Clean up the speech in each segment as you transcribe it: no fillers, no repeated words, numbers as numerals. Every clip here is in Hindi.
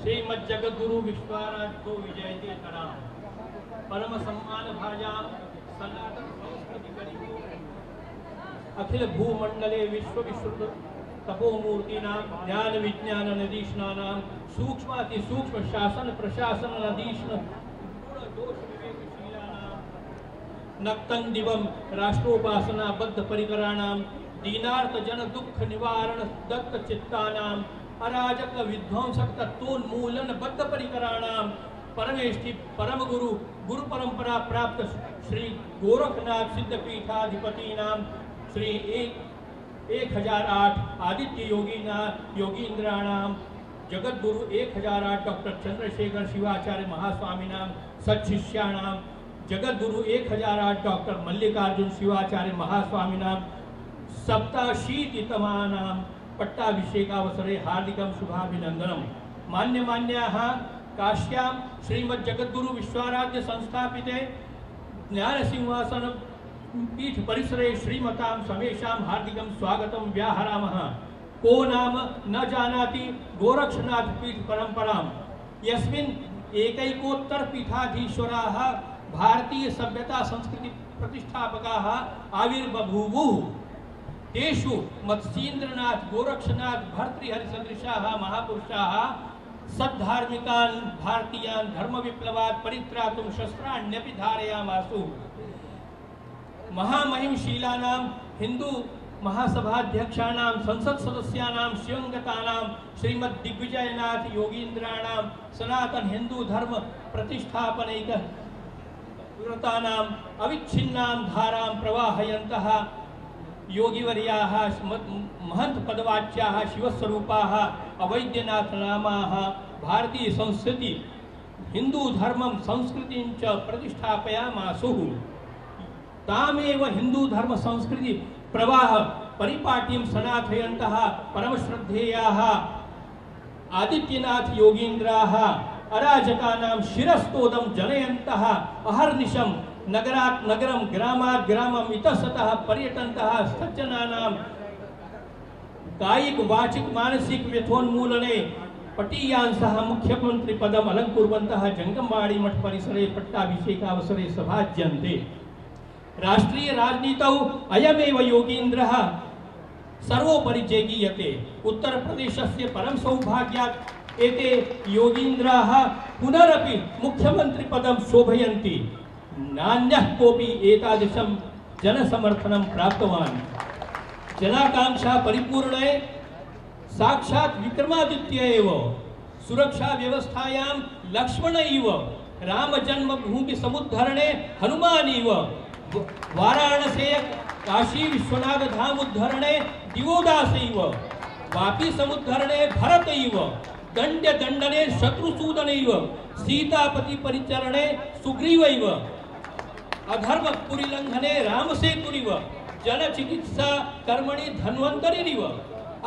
श्रीमद जगद्गुरु विश्वाराध्य को विजयते तराम परम सम्मान भाजाम सनातन संस्कृति करियो अखिल भूमंडले विश्व विश्रुत तपोमूर्तिनां ज्ञान विज्ञान नदीष्णानां सूक्ष्माति सूक्ष्म शासन प्रशासन नदीष्ण गुण दोष विवेकशीलानां नक्तं दिवं राष्ट्रोपासना बद्ध परिकराणां दीनार्थ जन दुख निवारण दत्त चित्तानां अराजक विध्वंसक तत्वोन्मूलन बद्ध परिकराणां परमेष्टि परम गुरु गुरु परंपरा प्राप्त श्री गोरखनाथ सिद्धपीठाधिपतीनां श्री 1008 आदित्य योगींद्राणां जगद्गुरु 1008 डॉक्टर चंद्रशेखर शिवाचार्य महास्वामीनां सत्शिष्याणां जगद्गुरु 1008 डॉक्टर मल्लिकार्जुन शिवाचार्य महास्वामीनां सप्ताशीतितमानां पट्टाभिषेकावसरे हार्दिकं शुभाभिनंदनम्। मान्याः काश्यां श्रीमद् जगद्गुरु विश्वाराध्य संस्थापिते ज्ञानसिंहासन पीठ परिसरे श्रीमतां समेषां हार्दिकं स्वागतं व्याहरामः। को नाम न जानाति गोरक्षनाथ पीठ परंपरां यस्मिन् एकैकोत्तर पीठाधीश्वराः भारतीय सभ्यता संस्कृति प्रतिष्ठापकाः आविर्बभूवुः। तेषु मत्स्येन्द्रनाथ गोरक्षनाथ भर्तृहरिसदृशाः महापुरुषाः सद्धार्मिकान् भारतीयान् धर्म विप्लवात् परित्रातुं शस्त्राण्यपि धारयामासु। महामहिमशीलानां हिंदू महासभाध्यक्षाणां संसद सदस्यानां शिवंगतानां श्रीमद् दिग्विजयनाथ योगींद्राणां सनातन हिंदू धर्म प्रतिष्ठापनैक व्रतानां अविच्छिन्नां धारां प्रवाहयन्तः योगिवर्याः महंत पदवाच्याः शिवस्वरूपाः अवैद्यनाथ नामाः भारतीय संस्कृति हिंदू धर्मं संस्कृतिं च प्रतिष्ठापयामासुः। तामेव हिंदू धर्म संस्कृति प्रवाह परिपाटीं सनाथयन्तः परमश्रद्धेयाः आदित्यनाथ योगींद्राः अराजकानां शिरस्तोदं जनयन्तः अहर्निशं नगरात् नगरं ग्रामात् ग्रामं इतस्ततः पर्यटन्तः सज्जनानां कायिक वाचिक मानसिक व्यथोन्मूलने पटीयान् सह मुख्यमंत्री पदम् अलंकुर्वन्तः जंगमवाड़ी मठ परिसरे पट्टाभिषेकावसरे सभाज्यन्ते। राष्ट्रीय राजनीतौ अयमेव योगीन्द्रः सर्वोपरि गीयते। उत्तर प्रदेशस्य परम सौभाग्यात् एते योगीन्द्राः पुनरपि मुख्यमंत्री पदं शोभयन्ति। नान्यः कोऽपि एतादृशं जनसमर्थनं प्राप्तवान्। जनाकांक्षा परिपूर्णे साक्षात् विक्रमादित्य एव सुरक्षा व्यवस्थायां लक्ष्मण इव राम जन्मभूमि समुद्धरणे हनुमान इव वाराणसी काशी विश्वनाथ धाम उद्धरणे दिवोदास इव वापी समुद्धरणे भरत इव दंड्य दंडने शत्रुसूदन इव सीतापति परिचरणे सुग्रीव इव अधर्म पुरीलंघने रामसेतुरिव जन चिकित्सा कर्मणि धन्वंतरिव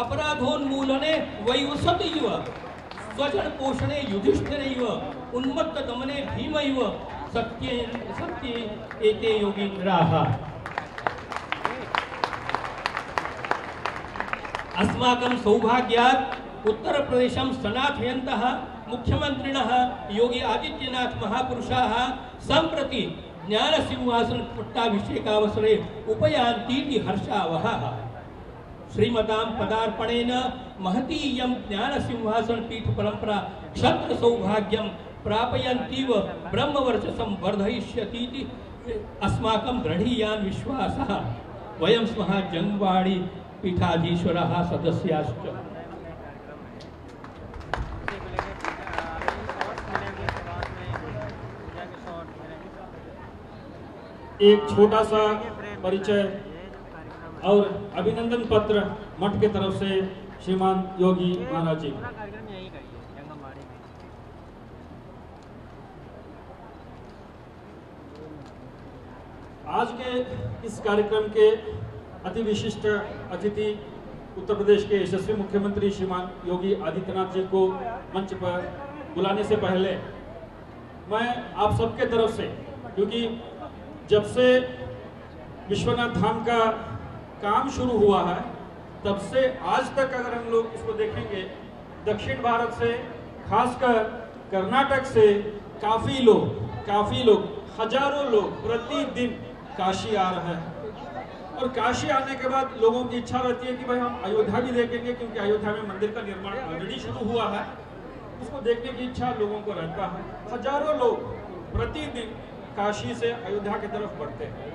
अपराधोन्मूलने वैवसतिव स्वजन पोषणे युधिष्ठिरैव उन्मत्त दमने भीमैव सत्ये एते योगीन्द्राः। अस्माकं सौभाग्यात् उत्तर प्रदेशं सनाथयन्तः मुख्यमन्त्रिणः योगी आदित्यनाथ महापुरुषाः सम्प्रति ज्ञानसिंहासन पट्टाभिषेकावसरे उपयान्तीति हर्षावहः। श्रीमतां पदार्पणेन महतीयं ज्ञानसिंहासन पीठ परंपरा क्षत्र सौभाग्यं प्रापयन्तीव ब्रह्मवर्चसं वर्धयिष्यतीति अस्माकं दृढीयान् विश्वासः। वयं स्मः जंगमवाड़ी पीठाधीश्वराः सदस्याश्च। एक छोटा सा परिचय और अभिनंदन पत्र मठ के तरफ से श्रीमान योगी महाराज जी। आज के इस कार्यक्रम के अति विशिष्ट अतिथि उत्तर प्रदेश के यशस्वी मुख्यमंत्री श्रीमान योगी आदित्यनाथ जी को मंच पर बुलाने से पहले मैं आप सबके तरफ से, क्योंकि जब से विश्वनाथ धाम का काम शुरू हुआ है तब से आज तक अगर हम लोग इसको देखेंगे, दक्षिण भारत से खासकर कर्नाटक से काफ़ी लोग हजारों लोग प्रतिदिन काशी आ रहे हैं। और काशी आने के बाद लोगों की इच्छा रहती है कि भाई हम अयोध्या भी देखेंगे, क्योंकि अयोध्या में मंदिर का निर्माण ऑलरेडी शुरू हुआ है, उसको देखने की इच्छा लोगों को रहता है। हजारों लोग प्रतिदिन काशी से अयोध्या की तरफ बढ़ते हैं।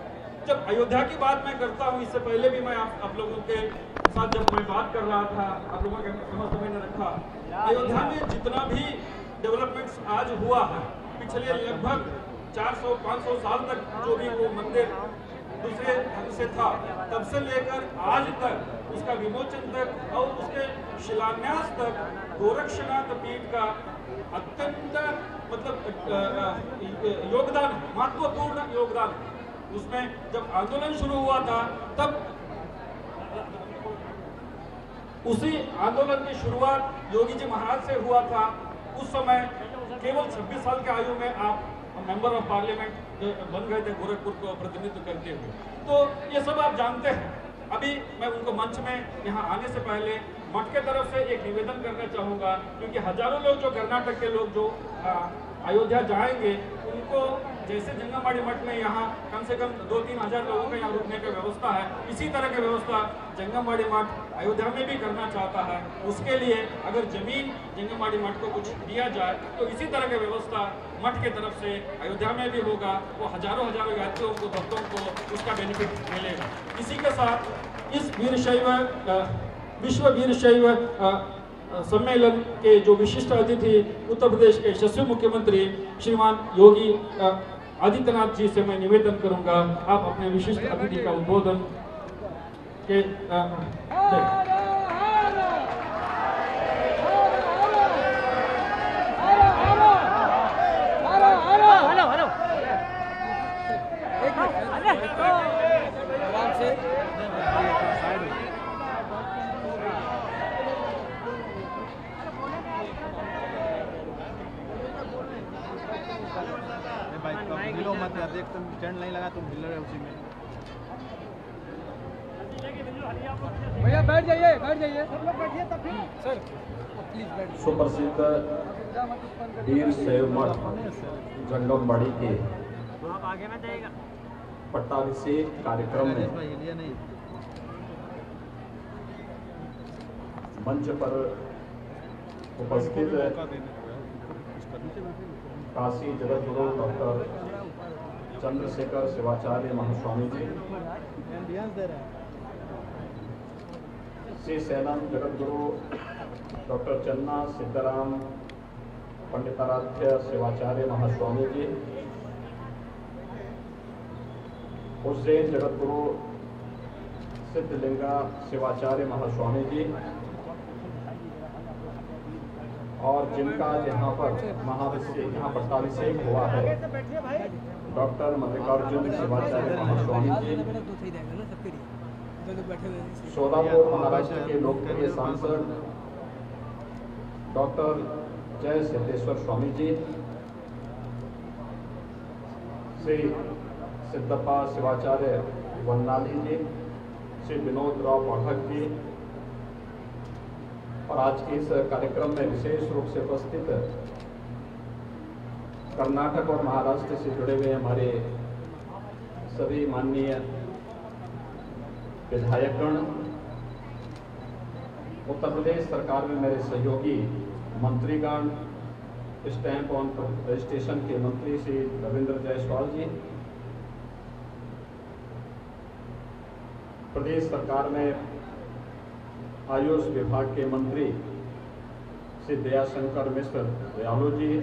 जब अयोध्या की बात मैं करता हूँ, इससे पहले भी मैं आप लोगों के साथ जब मैं बात कर रहा था, आप लोगों के समझ में रखा, अयोध्या में जितना भी डेवलपमेंट्स आज हुआ है, पिछले लगभग 400-500 साल तक जो भी वो मंदिर दूसरे ढंग से था, तब से लेकर आज तक उसका विमोचन तक और उसके शिलान्यास तक गोरक्षनाथ पीठ का अत्यंत योगदान, महत्वपूर्ण योगदान। उसमें जब आंदोलन शुरू हुआ था, तब उसी आंदोलन की शुरुआत योगी जी महाराज से हुआ था। उस समय केवल 26 साल के आयु में आप मेंबर ऑफ पार्लियामेंट बन गए थे गोरखपुर को प्रतिनिधित्व करते हुए। तो ये सब आप जानते हैं। अभी मैं उनको मंच में यहाँ आने से पहले मठ के तरफ से एक निवेदन करना चाहूँगा, क्योंकि हजारों लोग जो कर्नाटक के लोग जो अयोध्या जाएंगे, उनको जैसे जंगमवाड़ी मठ में यहाँ कम से कम 2-3 हज़ार लोगों का यहाँ रुकने की व्यवस्था है, इसी तरह की व्यवस्था जंगमवाड़ी मठ अयोध्या में भी करना चाहता है। उसके लिए अगर जमीन जंगमवाड़ी मठ को कुछ दिया जाए तो इसी तरह की व्यवस्था मठ के तरफ से अयोध्या में भी होगा। वो हजारों यात्रियों को, भक्तों को उसका बेनिफिट मिलेगा। इसी के साथ इस विश्व वीरशैव सम्मेलन के जो विशिष्ट अतिथि उत्तर प्रदेश के यशस्वी मुख्यमंत्री श्रीमान योगी आदित्यनाथ जी से मैं निवेदन करूंगा, आप अपने विशिष्ट अतिथि का उद्बोधन के मत यार, देख तुम स्टैंड नहीं लगा, तुम हिल रहे हो उसी में। भैया बैठ जाइए सब लोग बैठिए तब फिर सर प्लीज बैठ। सुप्रसिद्ध वीरशैव मठ जंगमवाड़ी के पट्टाभिषेक कार्यक्रम में मंच पर उपस्थित काशी जगतगुरु डॉक्टर चंद्रशेखर शिवाचार्य महास्वामी जी, श्री सैनम जगतगुरु डॉक्टर चन्ना सिद्धराम पंडिताराध्य शिवाचार्य महास्वामी जी, उज्जैन जगतगुरु सिद्धलिंगा शिवाचार्य महास्वामी जी, और जिनका यहाँ पर यहाँ पट्टाभिषेक हुआ है डॉक्टर मल्लिकार्जुन शिवाचार्य महास्वामी जी, सोलापुर महाराष्ट्र के लोकप्रिय सांसद डॉक्टर जय सिद्धेश्वर स्वामी जी, श्री सिद्धप्पा शिवाचार्य वन्नाली जी, श्री विनोद राव पाठक जी, और आज के इस कार्यक्रम में विशेष रूप से उपस्थित कर्नाटक और महाराष्ट्र से जुड़े हुए हमारे सभी माननीय विधायकगण, उत्तर प्रदेश सरकार में मेरे सहयोगी मंत्रीगण, स्टैंप ऑन रजिस्ट्रेशन के मंत्री श्री रविंद्र जायसवाल जी, प्रदेश सरकार में आयुष विभाग के मंत्री श्री दयाशंकर मिश्र दयालु जी,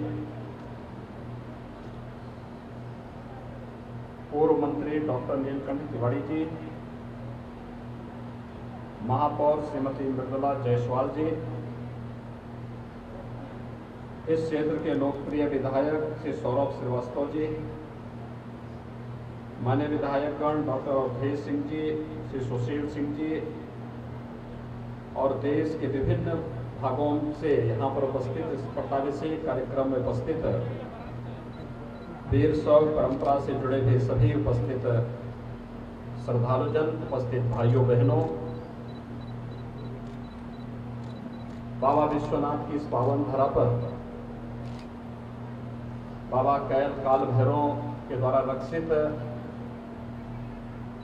पूर्व मंत्री डॉक्टर नीलकंठ तिवारी जी, महापौर श्रीमती मृदुला जायसवाल जी, इस क्षेत्र के लोकप्रिय विधायक श्री सौरभ श्रीवास्तव जी, माननीय विधायकगण डॉक्टर अवधेश सिंह जी, श्री सुशील सिंह जी, और देश के विभिन्न भागों से यहाँ पर उपस्थित इस पट्टाभिषेक कार्यक्रम में उपस्थित वीरशैव परंपरा से जुड़े हुए सभी उपस्थित श्रद्धालुजन, उपस्थित भाइयों बहनों, बाबा विश्वनाथ की इस पावन धरा पर बाबा काल भैरव के द्वारा रक्षित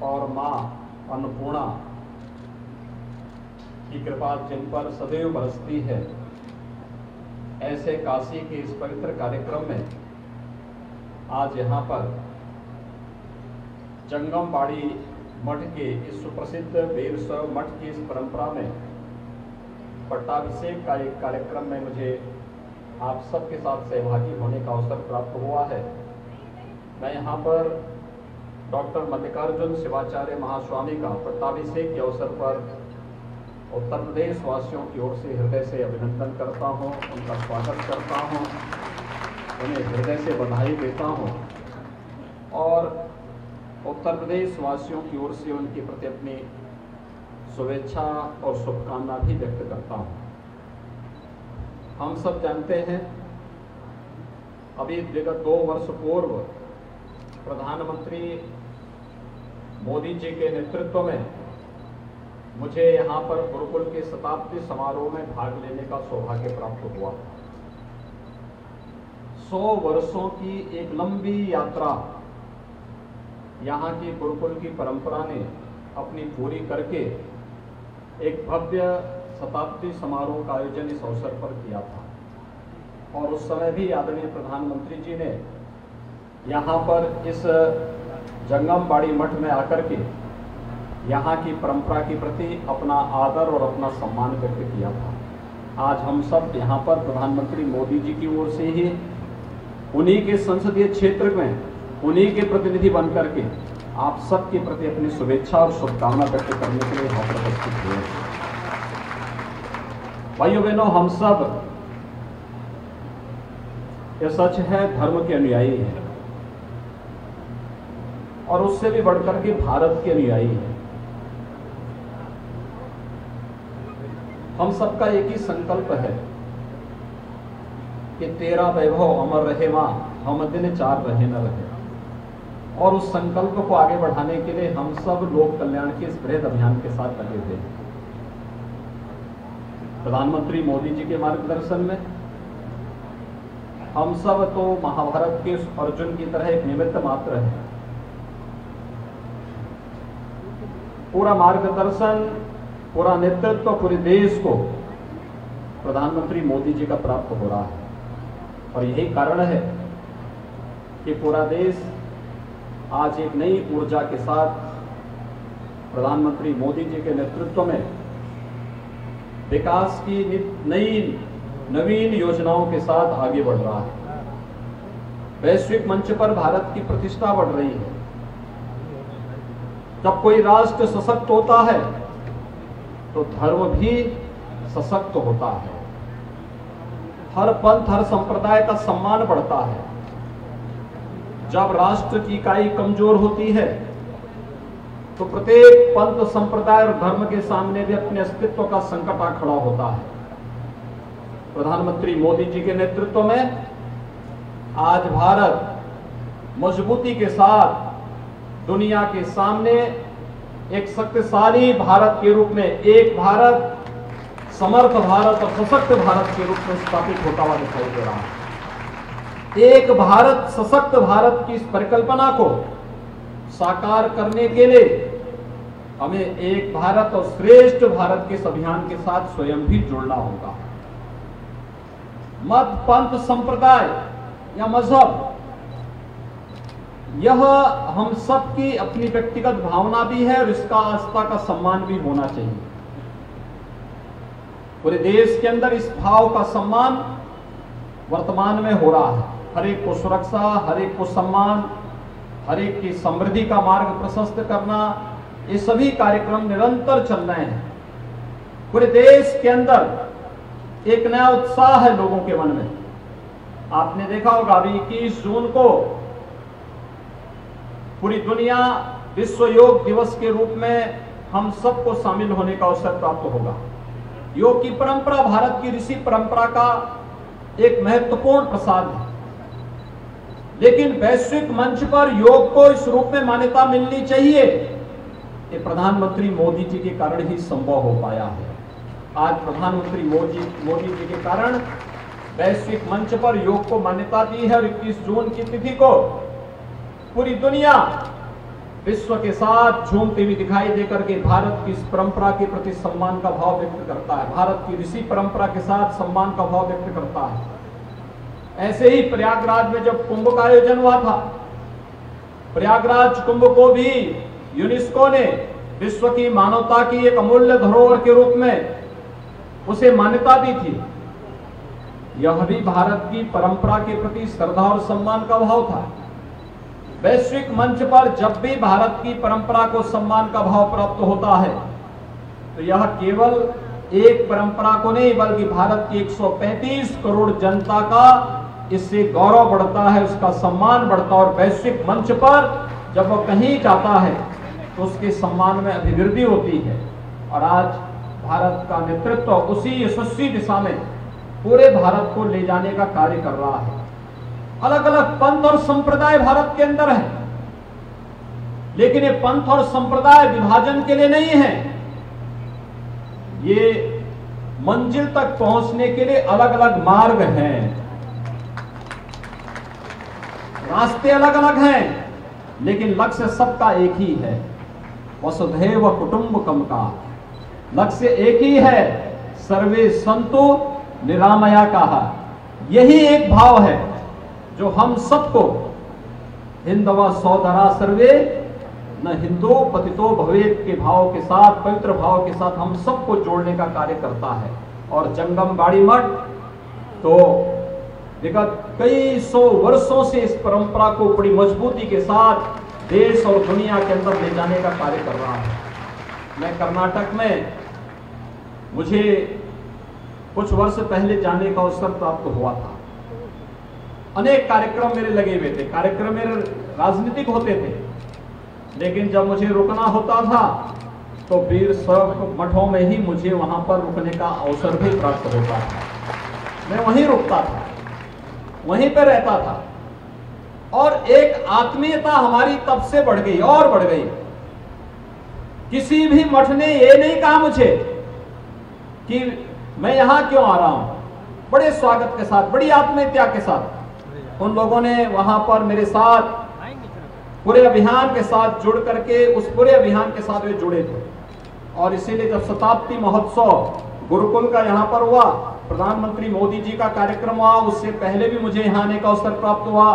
और माँ अन्नपूर्णा की कृपा जिन पर सदैव बरसती है, ऐसे काशी के इस पवित्र कार्यक्रम में आज यहाँ पर जंगमबाड़ी मठ के इस सुप्रसिद्ध वीरशैव मठ की इस परंपरा में पट्टाभिषेक का एक कार्यक्रम में मुझे आप सबके साथ सहभागी होने का अवसर प्राप्त हुआ है। मैं यहाँ पर डॉक्टर मल्लिकार्जुन शिवाचार्य महास्वामी का पट्टाभिषेक के अवसर पर उत्तर प्रदेश वासियों की ओर से हृदय से अभिनंदन करता हूँ, उनका स्वागत करता हूँ, उन्हें हृदय से बधाई देता हूँ और उत्तर प्रदेश वासियों की ओर से उनके प्रति अपनी शुभेच्छा और शुभकामना भी व्यक्त करता हूँ। हम सब जानते हैं, अभी विगत 2 वर्ष पूर्व प्रधानमंत्री मोदी जी के नेतृत्व में मुझे यहाँ पर गुरुकुल के शताब्दी समारोह में भाग लेने का सौभाग्य प्राप्त हुआ। 100 वर्षों की एक लंबी यात्रा यहाँ की गुरुकुल की परंपरा ने अपनी पूरी करके एक भव्य शताब्दी समारोह का आयोजन इस अवसर पर किया था और उस समय भी आदरणीय प्रधानमंत्री जी ने यहाँ पर इस जंगमबाड़ी मठ में आकर के यहाँ की परंपरा के प्रति अपना आदर और अपना सम्मान व्यक्त किया था। आज हम सब यहाँ पर प्रधानमंत्री मोदी जी की ओर से ही उन्हीं के संसदीय क्षेत्र में उन्हीं के प्रतिनिधि बनकर के आप सबके प्रति अपनी शुभेच्छा और शुभकामना व्यक्त करने के लिए यहाँ पर उपस्थित हुए। भाइयों बहनों, हम सब यह सच है धर्म के अनुयायी हैं और उससे भी बढ़कर के भारत के अनुयायी हैं। हम सबका एक ही संकल्प है कि तेरा वैभव अमर रहे मां, हम दिन 4 रहे न रहे। और उस संकल्प को आगे बढ़ाने के लिए हम सब लोक कल्याण के इस बृहद अभियान के साथ लगे हुए हैं। प्रधानमंत्री मोदी जी के मार्गदर्शन में हम सब तो महाभारत के अर्जुन की तरह एक निमित्त मात्र है। पूरा मार्गदर्शन, पूरा नेतृत्व पूरे देश को प्रधानमंत्री मोदी जी का प्राप्त हो रहा है और यही कारण है कि पूरा देश आज एक नई ऊर्जा के साथ प्रधानमंत्री मोदी जी के नेतृत्व में विकास की नवीन योजनाओं के साथ आगे बढ़ रहा है। वैश्विक मंच पर भारत की प्रतिष्ठा बढ़ रही है। जब कोई राष्ट्र सशक्त होता है तो धर्म भी सशक्त होता है। हर पंथ, हर संप्रदाय का सम्मान बढ़ता है। जब राष्ट्र की इकाई कमजोर होती है तो प्रत्येक पंथ, संप्रदाय और धर्म के सामने भी अपने अस्तित्व का संकट आ खड़ा होता है। प्रधानमंत्री मोदी जी के नेतृत्व में आज भारत मजबूती के साथ दुनिया के सामने एक शक्तिशाली भारत के रूप में, एक भारत, समर्थ भारत और सशक्त भारत के रूप में स्थापित होता हुआ दिखाई दे रहा है। एक भारत, सशक्त भारत की इस परिकल्पना को साकार करने के लिए हमें एक भारत और श्रेष्ठ भारत के इस अभियान के साथ स्वयं भी जुड़ना होगा। मत, पंथ, संप्रदाय या मजहब, यह हम सबकी अपनी व्यक्तिगत भावना भी है और इसका आस्था का सम्मान भी होना चाहिए। पूरे देश के अंदर इस भाव का सम्मान वर्तमान में हो रहा है। हर एक को सुरक्षा, हर एक को सम्मान, हर एक की समृद्धि का मार्ग प्रशस्त करना, ये सभी कार्यक्रम निरंतर चल रहे हैं। पूरे देश के अंदर एक नया उत्साह है लोगों के मन में। आपने देखा होगा अभी 21 जून को पूरी दुनिया विश्व योग दिवस के रूप में हम सबको शामिल होने का अवसर प्राप्त होगा। योग की परंपरा भारत की ऋषि परंपरा का एक महत्वपूर्ण प्रसाद है, लेकिन वैश्विक मंच पर योग को इस रूप में मान्यता मिलनी चाहिए, ये प्रधानमंत्री मोदी जी के कारण ही संभव हो पाया है। आज प्रधानमंत्री मोदी जी के कारण वैश्विक मंच पर योग को मान्यता दी है और 21 जून की तिथि को पूरी दुनिया विश्व के साथ झूमती हुई दिखाई देकर के भारत की इस परंपरा के प्रति सम्मान का भाव व्यक्त करता है, भारत की ऋषि परंपरा के साथ सम्मान का भाव व्यक्त करता है। ऐसे ही प्रयागराज में जब कुंभ का आयोजन हुआ था, प्रयागराज कुंभ को भी यूनेस्को ने विश्व की मानवता की एक अमूल्य धरोहर के रूप में उसे मान्यता दी थी। यह भी भारत की परंपरा के प्रति श्रद्धा और सम्मान का भाव था। वैश्विक मंच पर जब भी भारत की परंपरा को सम्मान का भाव प्राप्त होता है तो यह केवल एक परंपरा को नहीं बल्कि भारत की 135 करोड़ जनता का इससे गौरव बढ़ता है, उसका सम्मान बढ़ता है और वैश्विक मंच पर जब वह कहीं जाता है तो उसके सम्मान में अभिवृद्धि होती है। और आज भारत का नेतृत्व उसी यशस्वी दिशा में पूरे भारत को ले जाने का कार्य कर रहा है। अलग अलग पंथ और संप्रदाय भारत के अंदर है, लेकिन ये पंथ और संप्रदाय विभाजन के लिए नहीं है, ये मंजिल तक पहुंचने के लिए अलग अलग मार्ग हैं, रास्ते अलग अलग हैं, लेकिन लक्ष्य सबका एक ही है, वसुधैव कुटुंबकम का लक्ष्य एक ही है, सर्वे संतु निरामया का। यही एक भाव है जो हम सबको हिंदवा सौदरा सर्वे न हिंदू पतितो भवेत के भाव के साथ, पवित्र भाव के साथ हम सबको जोड़ने का कार्य करता है। और जंगम बाड़ी मठ तो विगत कई सौ वर्षों से इस परंपरा को बड़ी मजबूती के साथ देश और दुनिया के अंदर ले जाने का कार्य कर रहा है। मैं कर्नाटक में मुझे कुछ वर्ष पहले जाने का अवसर प्राप्त हुआ था। अनेक कार्यक्रम मेरे लगे हुए थे, कार्यक्रम मेरे राजनीतिक होते थे, लेकिन जब मुझे रुकना होता था तो वीर शैव मठों में ही मुझे वहां पर रुकने का अवसर भी प्राप्त होता था। मैं वहीं रुकता था, वहीं पर रहता था और एक आत्मीयता हमारी तब से बढ़ गई और बढ़ गई। किसी भी मठ ने ये नहीं कहा मुझे कि मैं यहां क्यों आ रहा हूं, बड़े स्वागत के साथ, बड़ी आत्मीयता के साथ उन लोगों ने वहां पर मेरे साथ पूरे अभियान के साथ जुड़ करके उस पूरे अभियान के साथ वे जुड़े थे। और इसीलिए जब शताब्दी महोत्सव गुरुकुल का यहाँ पर हुआ, प्रधानमंत्री मोदी जी का कार्यक्रम हुआ, उससे पहले भी मुझे यहाँ आने का अवसर प्राप्त हुआ।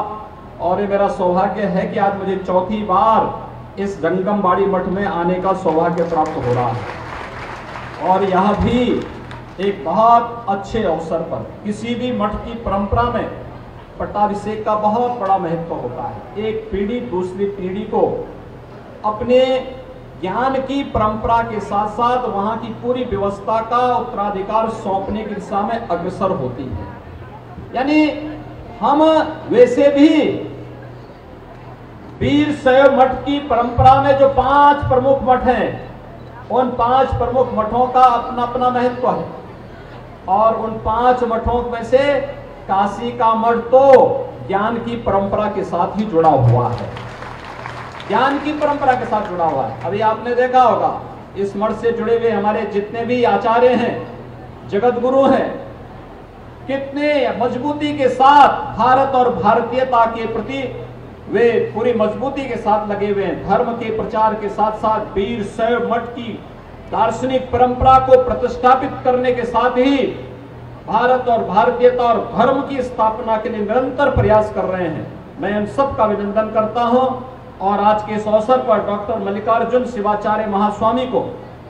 और ये मेरा सौभाग्य है कि आज मुझे चौथी बार इस जंगम बाड़ी मठ में आने का सौभाग्य प्राप्त हो रहा है। और यह भी एक बहुत अच्छे अवसर पर, किसी भी मठ की परंपरा में पट्टाभिषेक का बहुत बड़ा महत्व होता है। एक पीढ़ी दूसरी पीढ़ी को अपने ज्ञान की परंपरा के साथ साथ वहां की पूरी व्यवस्था का उत्तराधिकार सौंपने की दिशा में अग्रसर होती है। यानी हम वैसे भी वीर शैव मठ की परंपरा में जो 5 प्रमुख मठ हैं, उन 5 प्रमुख मठों का अपना अपना महत्व है। और उन 5 मठों में से काशी का मठ तो ज्ञान की परंपरा के साथ ही जुड़ा हुआ है, ज्ञान की परंपरा के साथ जुड़ा हुआ है। अभी आपने देखा होगा इस मठ से जुड़े हुए हमारे जितने भी आचार्य हैं, जगत गुरु हैं, कितने मजबूती के साथ भारत और भारतीयता के प्रति वे पूरी मजबूती के साथ लगे हुए हैं। धर्म के प्रचार के साथ साथ वीर शैव मठ की दार्शनिक परंपरा को प्रतिष्ठापित करने के साथ ही भारत और भारतीयता और धर्म की स्थापना के लिए निरंतर प्रयास कर रहे हैं। मैं इन सब का अभिनंदन करता हूं। और आज के इस अवसर पर डॉक्टर मल्लिकार्जुन शिवाचार्य महास्वामी को,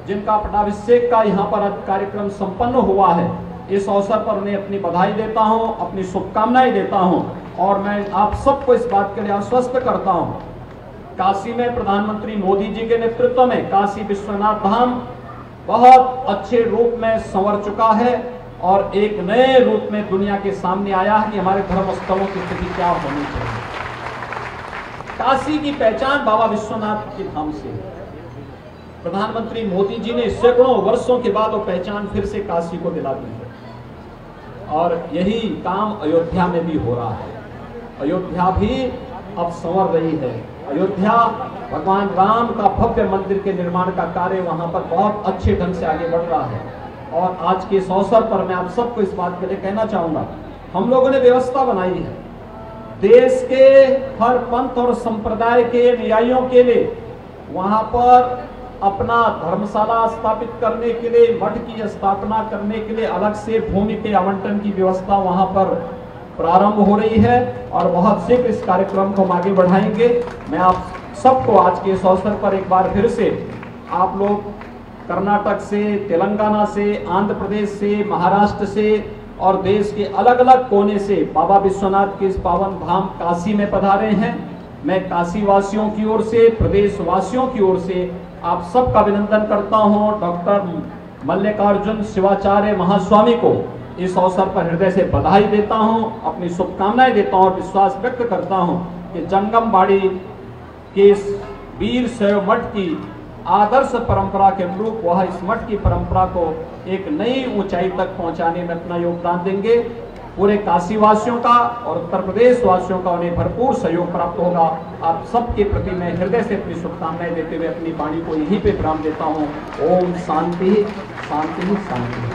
जिनका पट्टाभिषेक का यहाँ पर कार्यक्रम संपन्न हुआ है, इस अवसर पर उन्हें अपनी बधाई देता हूं, अपनी शुभकामनाएं देता हूं। और मैं आप सबको इस बात के लिए आश्वस्त करता हूं, काशी में प्रधानमंत्री मोदी जी के नेतृत्व में काशी विश्वनाथ धाम बहुत अच्छे रूप में संवर चुका है और एक नए रूप में दुनिया के सामने आया है कि हमारे धर्म स्थलों की स्थिति क्या होनी चाहिए। काशी की पहचान बाबा विश्वनाथ के धाम से है। प्रधानमंत्री मोदी जी ने सैकड़ों वर्षों के बाद वो पहचान फिर से काशी को दिला दी है। और यही काम अयोध्या में भी हो रहा है। अयोध्या भी अब संवर रही है। अयोध्या भगवान राम का भव्य मंदिर के निर्माण का कार्य वहां पर बहुत अच्छे ढंग से आगे बढ़ रहा है। और आज के इस अवसर पर मैं आप सबको इस बात के लिए कहना चाहूंगा हम लोगों ने व्यवस्था बनाई है। देश के हर पंथ और संप्रदाय के अनुयायियों के लिए वहां पर अपना धर्मशाला स्थापित करने के लिए, मठ की स्थापना करने के लिए अलग से भूमि के आवंटन की व्यवस्था वहां पर प्रारंभ हो रही है और बहुत शीघ्र इस कार्यक्रम को हम आगे बढ़ाएंगे। मैं आप सबको आज के इस अवसर पर एक बार फिर से, आप लोग कर्नाटक से, तेलंगाना से, आंध्र प्रदेश से, महाराष्ट्र से और देश के अलग अलग कोने से बाबा विश्वनाथ के इस पावन धाम काशी में पधारे हैं। मैं काशी वासियों की ओर से, प्रदेश वासियों की ओर से आप सबका अभिनंदन करता हूं। डॉक्टर मल्लिकार्जुन शिवाचार्य महास्वामी को इस अवसर पर हृदय से बधाई देता हूं, अपनी शुभकामनाएं देता हूं और विश्वास व्यक्त करता हूं कि जंगमबाड़ी के इस वीर शैव मठ की आदर्श परंपरा के अनुरूप वह इस मठ की परंपरा को एक नई ऊंचाई तक पहुंचाने में अपना योगदान देंगे। पूरे काशी वासियों का और उत्तर प्रदेश वासियों का उन्हें भरपूर सहयोग प्राप्त होगा। आप सबके प्रति मैं हृदय से अपनी शुभकामनाएं देते हुए अपनी वाणी को यहीं पे विराम देता हूँ। ओम शांति शांति शांति।